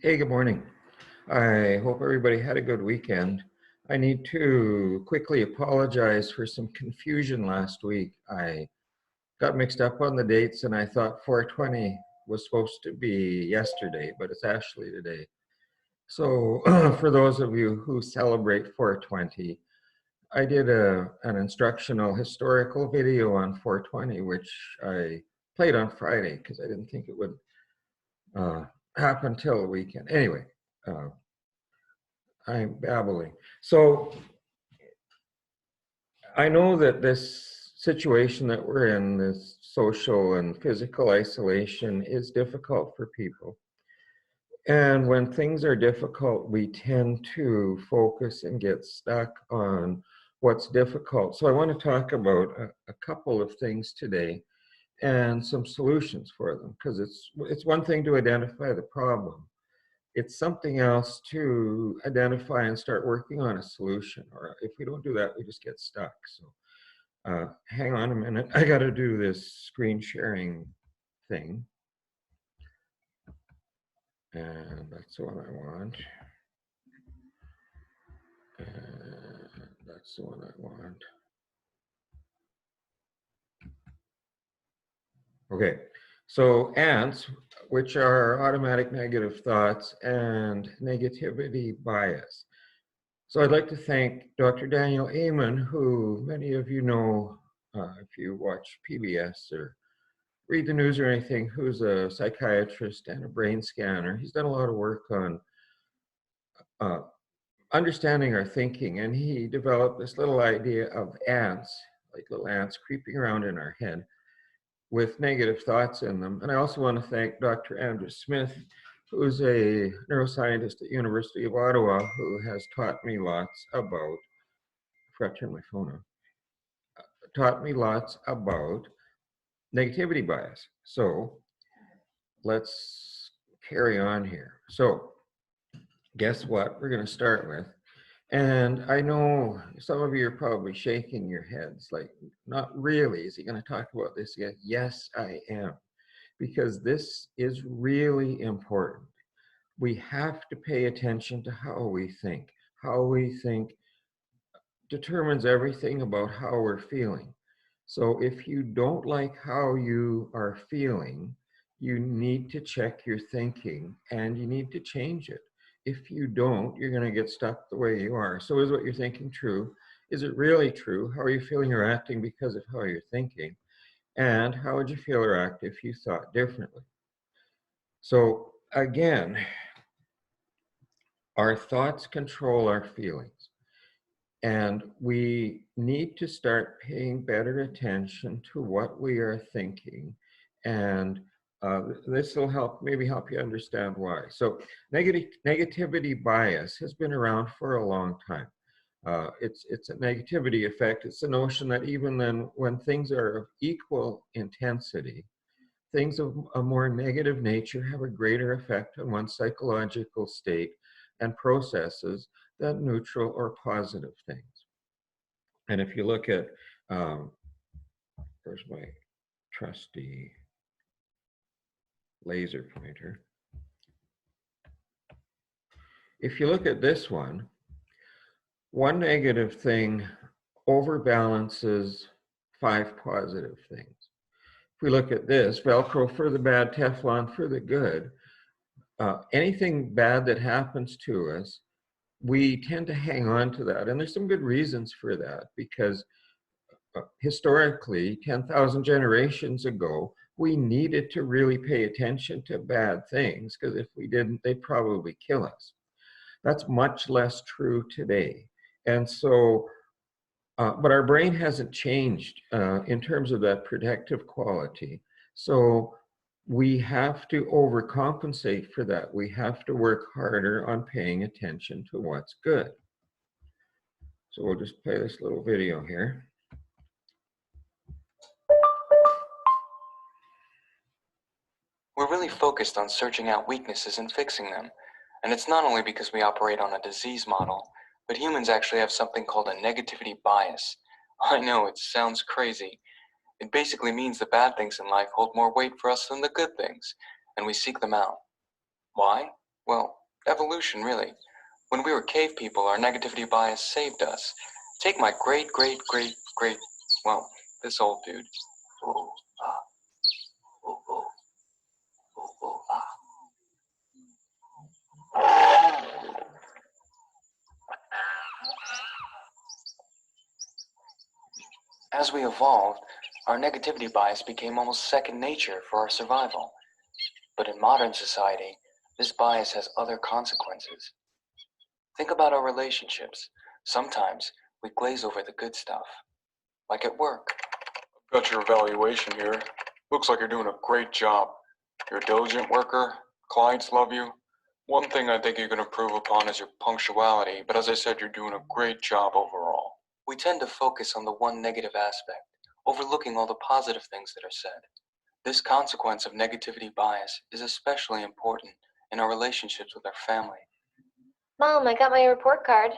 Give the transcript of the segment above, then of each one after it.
Hey, good morning. I hope everybody had a good weekend. I need to quickly apologize for some confusion last week. I got mixed up on the dates and I thought 420 was supposed to be yesterday, but it's actually today. So for those of you who celebrate 420, I did an instructional historical video on 420, which I played on Friday because I didn't think it would uh, happen till the weekend. Anyway, uh, I'm babbling. So I know that this situation that we're in, this social and physical isolation, is difficult for people. And when things are difficult, we tend to focus and get stuck on what's difficult. So I want to talk about a couple of things today and some solutions for them, because it's one thing to identify the problem. It's something else to identify and start working on a solution. Or if we don't do that, we just get stuck. So hang on a minute. I got to do this screen sharing thing. And that's the one I want. And that's the one I want. Okay. So ants, which are automatic negative thoughts and negativity bias. So I'd like to thank Dr. Daniel Amen, who many of you know if you watch PBS or read the news or anything, who's a psychiatrist and a brain scanner. He's done a lot of work on uh, understanding our thinking, and he developed this little idea of ants, like little ants creeping around in our head with negative thoughts in them. And I also want to thank Dr. Andrew Smith, who's a neuroscientist at University of Ottawa, who has taught me lots about, I forgot to turn my phone on, taught me lots about negativity bias. So let's carry on here. So guess what we're going to start with? And I know some of you are probably shaking your heads like, not really. Is he going to talk about this again? Yes, I am. Because this is really important. We have to pay attention to how we think. How we think determines everything about how we're feeling. So if you don't like how you are feeling, you need to check your thinking and you need to change it. If you don't, you're going to get stuck the way you are. So is what you're thinking true? Is it really true? How are you feeling or acting because of how you're thinking? And how would you feel or act if you thought differently? So again, our thoughts control our feelings. And we need to start paying better attention to what we are thinking. And this will maybe help you understand why. So negativity bias has been around for a long time. It's a negativity effect. It's the notion that even then, when things are of equal intensity, things of a more negative nature have a greater effect on one's psychological state and processes than neutral or positive things. And if you look at, where's my trusty laser pointer? If you look at this one negative thing overbalances 5 positive things. If we look at this, Velcro for the bad, Teflon for the good, anything bad that happens to us, we tend to hang on to that. And there's some good reasons for that, because historically, 10,000 generations ago, we needed to really pay attention to bad things, because if we didn't, they'd probably kill us. That's much less true today. And so, but our brain hasn't changed in terms of that protective quality. So we have to overcompensate for that. We have to work harder on paying attention to what's good. So we'll just play this little video here. We're really focused on searching out weaknesses and fixing them. And it's not only because we operate on a disease model, but humans actually have something called a negativity bias. I know, it sounds crazy. It basically means the bad things in life hold more weight for us than the good things, and we seek them out. Why? Well, evolution, really. When we were cave people, our negativity bias saved us. Take my great, well, this old dude. Ooh, ah, ooh, ooh, ooh, ooh, ah. As we evolved, our negativity bias became almost second nature for our survival. But in modern society, this bias has other consequences. Think about our relationships. Sometimes we glaze over the good stuff, like at work. Got your evaluation here. Looks like you're doing a great job. You're a diligent worker. Clients love you. One thing I think you can improve upon is your punctuality, but as I said, you're doing a great job overall. We tend to focus on the one negative aspect, overlooking all the positive things that are said. This consequence of negativity bias is especially important in our relationships with our family. Mom, I got my report card.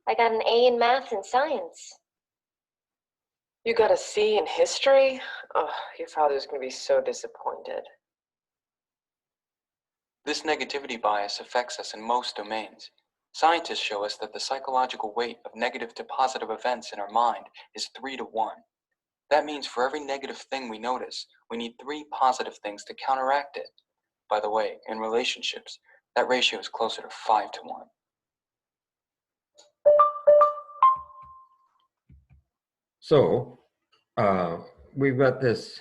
I got an A in math and science. You got a C in history? Oh, your father's gonna be so disappointed. This negativity bias affects us in most domains. Scientists show us that the psychological weight of negative to positive events in our mind is 3 to 1. That means for every negative thing we notice, we need 3 positive things to counteract it. By the way, in relationships, that ratio is closer to 5 to 1. So we've got this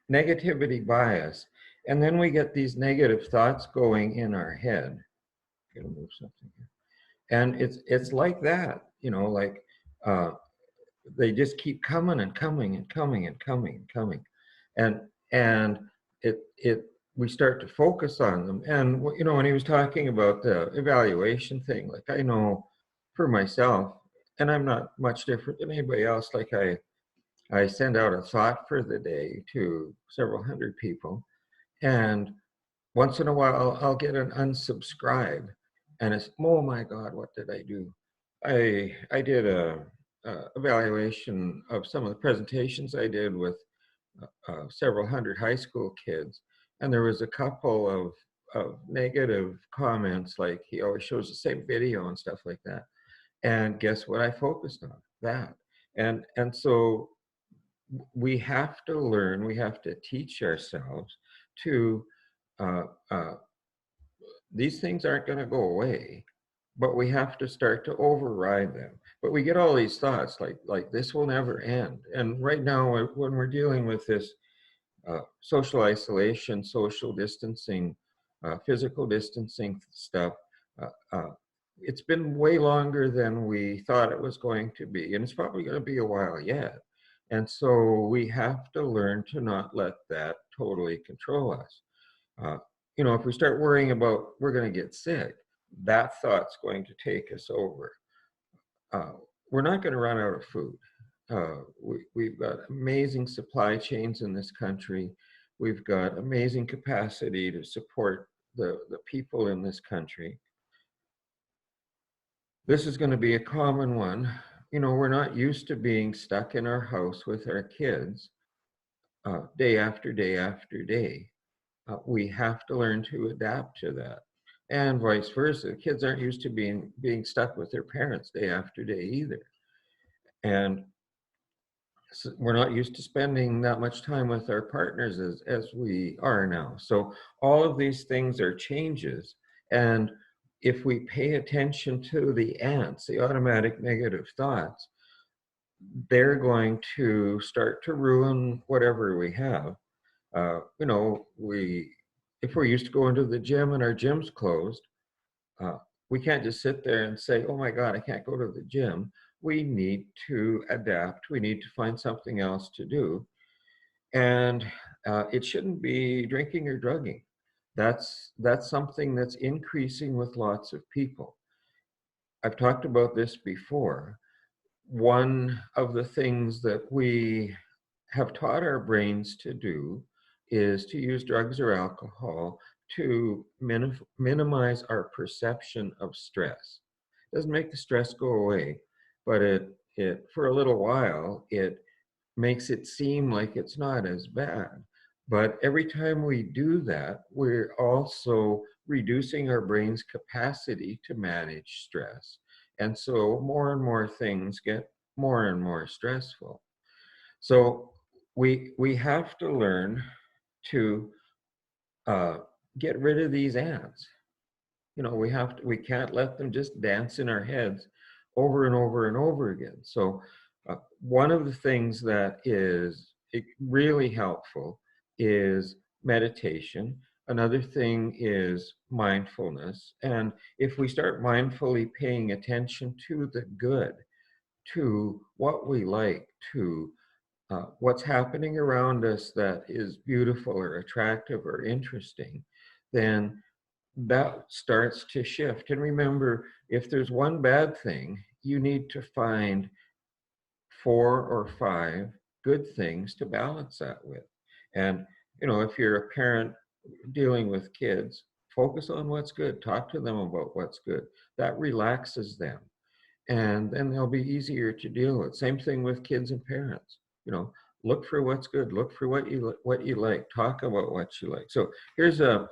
negativity bias, and then we get these negative thoughts going in our head. Gotta move something here. And it's like that, you know, like they just keep coming and coming and coming and coming and coming, and it we start to focus on them. And you know, when he was talking about the evaluation thing, like I know for myself, and I'm not much different than anybody else. Like I send out a thought for the day to several hundred people, and once in a while I'll get an unsubscribe, and it's, oh my God, what did I do? I did a evaluation of some of the presentations I did with several hundred high school kids, and there was a couple of negative comments, like he always shows the same video and stuff like that. And guess what I focused on? That. And so we have to learn, we have to teach ourselves to uh, uh, these things aren't going to go away, but we have to start to override them. But we get all these thoughts like this will never end. And right now, when we're dealing with this social isolation, social distancing, physical distancing stuff, uh, uh, it's been way longer than we thought it was going to be, and it's probably going to be a while yet. And so we have to learn to not let that totally control us. Uh, you know, if we start worrying about we're going to get sick, that thought's going to take us over. We're not going to run out of food. We've got amazing supply chains in this country. We've got amazing capacity to support the people in this country. This is going to be a common one. You know, we're not used to being stuck in our house with our kids day after day after day. We have to learn to adapt to that, and vice versa. Kids aren't used to being stuck with their parents day after day either, and so we're not used to spending that much time with our partners as we are now. So all of these things are changes, and if we pay attention to the ants, the automatic negative thoughts, they're going to start to ruin whatever we have. You know, if we're used to going to the gym and our gym's closed, we can't just sit there and say, oh my God, I can't go to the gym. We need to adapt. We need to find something else to do. And it shouldn't be drinking or drugging. That's something that's increasing with lots of people. I've talked about this before. One of the things that we have taught our brains to do is to use drugs or alcohol to minimize our perception of stress. It doesn't make the stress go away, but it for a little while, it makes it seem like it's not as bad. But every time we do that, we're also reducing our brain's capacity to manage stress. And so more and more things get more and more stressful. So we have to learn to uh, get rid of these ants. You know, we can't let them just dance in our heads over and over and over again. So one of the things that is really helpful is meditation. Another thing is mindfulness. And if we start mindfully paying attention to the good, to what we like, to what's happening around us that is beautiful or attractive or interesting, then that starts to shift. And remember, if there's one bad thing, you need to find 4 or 5 good things to balance that with. And, you know, if you're a parent dealing with kids, focus on what's good, talk to them about what's good. That relaxes them. And then they'll be easier to deal with. Same thing with kids and parents. You know, look for what's good, look for what you like, talk about what you like. So here's I'm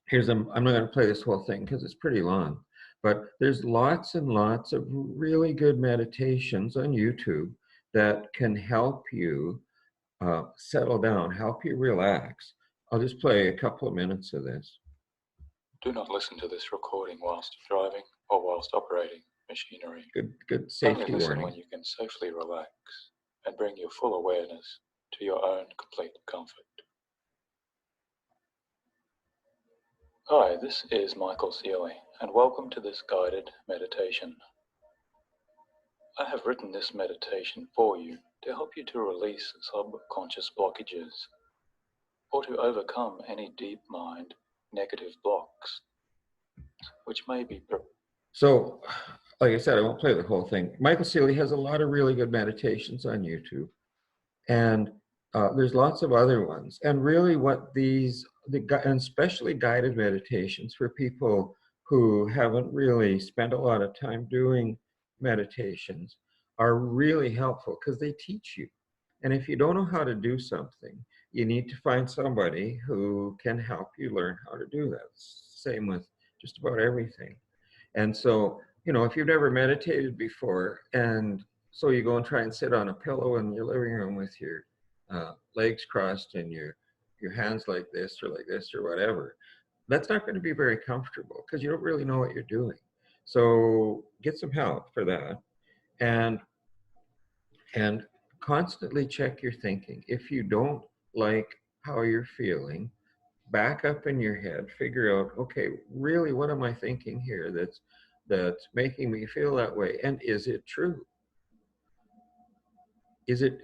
not going to play this whole thing because it's pretty long, but there's lots and lots of really good meditations on YouTube that can help you settle down, help you relax. I'll just play a couple of minutes of this. Do not listen to this recording whilst driving or whilst operating machinery. Good safety Only listen warning. when you can safely relax and bring your full awareness to your own complete comfort. Hi, this is Michael Seeley, and welcome to this guided meditation. I have written this meditation for you to help you to release subconscious blockages or to overcome any deep mind negative blocks, which may be... So, like I said, I won't play the whole thing. Michael Seeley has a lot of really good meditations on YouTube, and there's lots of other ones. And really what and especially guided meditations for people who haven't really spent a lot of time doing meditations are really helpful because they teach you. And if you don't know how to do something, you need to find somebody who can help you learn how to do that. Same with just about everything. And so, you know, if you've never meditated before, and so you go and try and sit on a pillow in your living room with your legs crossed and your hands like this or whatever, that's not going to be very comfortable because you don't really know what you're doing. So get some help for that, and constantly check your thinking. If you don't like how you're feeling, back up in your head, figure out, okay, really, what am I thinking here that's making me feel that way? And is it true? Is it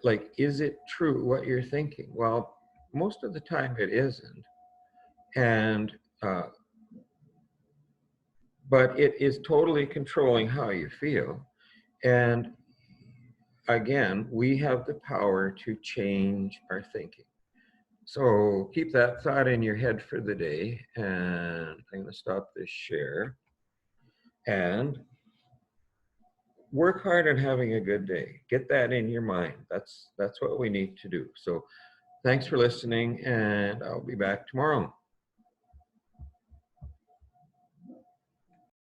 true what you're thinking? Well, most of the time it isn't. And, but it is totally controlling how you feel. And again, we have the power to change our thinking. So keep that thought in your head for the day. And I'm going to stop this share. And work hard on having a good day. Get that in your mind. That's what we need to do. So thanks for listening, and I'll be back tomorrow.